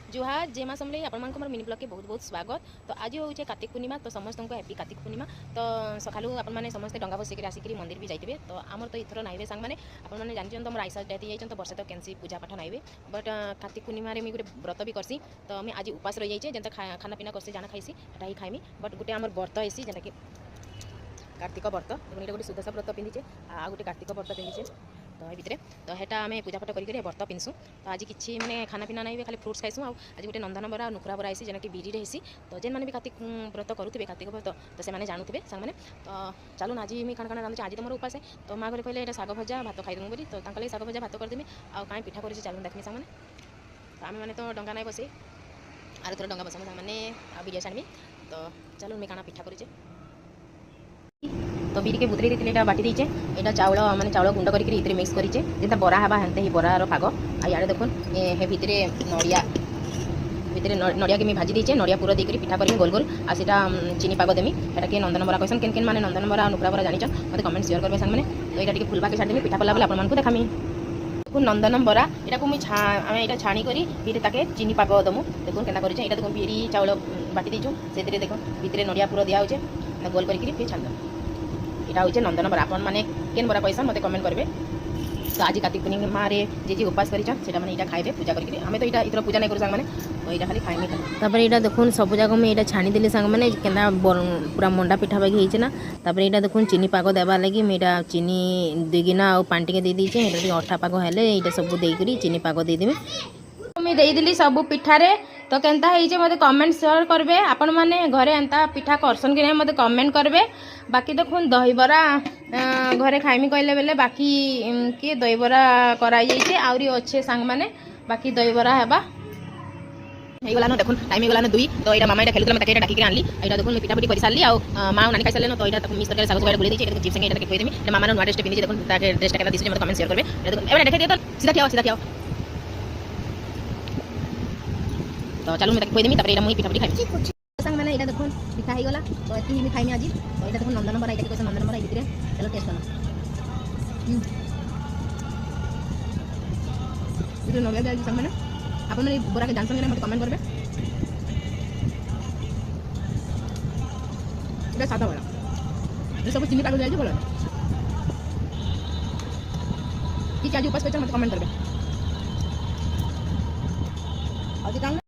जुहार जेमा समले आपण मोर mini blog के बहुत बहुत स्वागत। तो आज हूँ कार्तिक पूर्णिमा, तो समस्त को हैप्पी कार्तिक पूर्णिमा। तो सकालू आपने समस्ते डंगा बसिक आसिक मंदिर भी जाइए। तो आमर तो इथर नाइबे सांग मैंने आपने जानते तो मोर आईसा डेथ जाइए, तो वर्षे तो कैंसी पूजा पाठ नाइबे। बट कार्तिक पूर्णिमा मुझे गोटे व्रत भी करसी। तो मुझे आज उपास रही जाइए, जेनता खाना पीना करसी जाना खाइसी ही खाइमी। बट गोटे आमर व्रत ऐसी जेनटा कि कार्तिक व्रत, गोटे सुदशा व्रत पिंधिचे आ गोटे कार्तिक व्रत पिंधिचे। तो ये भितर तो हेटा आम पूजा पाठ करके व्रत पिंधसु। तो आज किसी मैंने खाना पीना नहीं, खाली फ्रुट्स खाइसु। आज गोटे नंदन बरा नुखरा बरा आसी जेना कि बिरी हेसी। तो जेन मैंने भी कार्तिक व्रत करुवे कार्तिक व्रत, तो से मैंने जानूे सांग मैंने। तो चलो आज मुझे खाना रांधुचे। आज तो मोर उपास है। तो माँ घर कहले ये शाग भजा भात खाईदेमु बोली, तो तांका शाग भजा भात करदेमी। आ कहीं पिठा कर चलू देखमी सांग मैंने। तो आम मैंने तो डंगा नहीं बसे आर थोड़ा डंगा बसा सांग मैंने बिरिया छाणमी। तो चलो मुझे खाना पिठा करे। तो बिरी के बुतरी देते बाटी देचे। यहाँ चाउल माने चाउल गुंड करके मिक्स करेचे जेता बरा हवा हेन्ते ही बरार पाग। आ यार देखुन हे भितर नड़िया नड़िया के मैं भाजी देचे। नड़िया पूरा देकर पिठा करमी गोल गोल आ सीटा चीनी पाग देमी। एटा के नंदन बरा कहसन केन माने नंदन बरा नुकरा बरा जानिछ मते कमेंट शेयर करबे सांग माने। तो यहाँ टिके फुलबा के छाड़ देमी पिठा कला बेले आपन मानकु देखामी। देखुन नंदनम बरा एटा को मुझे आम यहाँ छाणी करी फिर ताके चीनी पाग दमु। देखुन केना करिछे। एटा देखुन बिरी चाउल बाटी देछु से देखो भितर नड़िया पूरा दिया होचे गोल करके फिर छाड़ दम। यहाँ हूँ नंदन बरा आपन मैंने केन बरा कैसा मत कमेंट करेंगे। तो आज कार्तिक पूर्णिमा रे जे उपास करा मैंने यहाँ खाइबे पूजा करके। आम तो यहाँ इतर पूजा नहीं करूँ सांग मैंने, तो यहाँ खाली खाइमी खाली। यहाँ देखुन सब जाक मुझे यहाँ छाणीदेली सांग मैंने केना पूरा मंडा पिठा बागी होती ना। यहाँ देखुन चीनी पाग देवा लगी मुझे चीनी 2 गिना आ पानी टे देदेचे। अठा पाग हेले यहाँ सब देकर चीनी पाग देदेवी। मुझे देदेली सब पिठारे। तो केनता है मत कमेंट शेयर करबे। आपण माने घरे एंता पिठा करसन कि नहीं मत कमेंट करबे। बाकी देखुन दहीबरा घरे खाइमी कहले बेले बाकी किए दहीबरा कराई जाइए आउरी अच्छे सांग माने बाकी दहीबरा हेबा गलान। देखुन टाइम गलान 2। तो यहाँ मामा खेलुला मैं डाकिक आनली। यहाँ देखुन पिठा पिठी कर सारी माँ नानी खाई सारे। तो यहाँ मिक्स करके साग सुगा बुले चिप्स संगे खुदेमी। मामा नुआ ड्रेस पिंधि देखुन ड्रेस का दिशा कमेंट शेयर करेंगे। देखे दिए तो सीधा खाओ। तो चलो मैं खुदेमी मुझे पिठा पिठी खाई सांग मैंने। यहाँ देखुन पिठा हो गला। तो ये मुझे खाइमी आज। तो यहाँ देखुन नंदन बरा कैसे नंदन बरा भितर चलो टेस्ट कर नड़िया दिया सांग मैंने। आप बरा के जान संगे मत कमेंट करेंगे। सादा बरा सब चीनी पाग जाए भल कि आज उपास कर मत कमेंट करेंगे।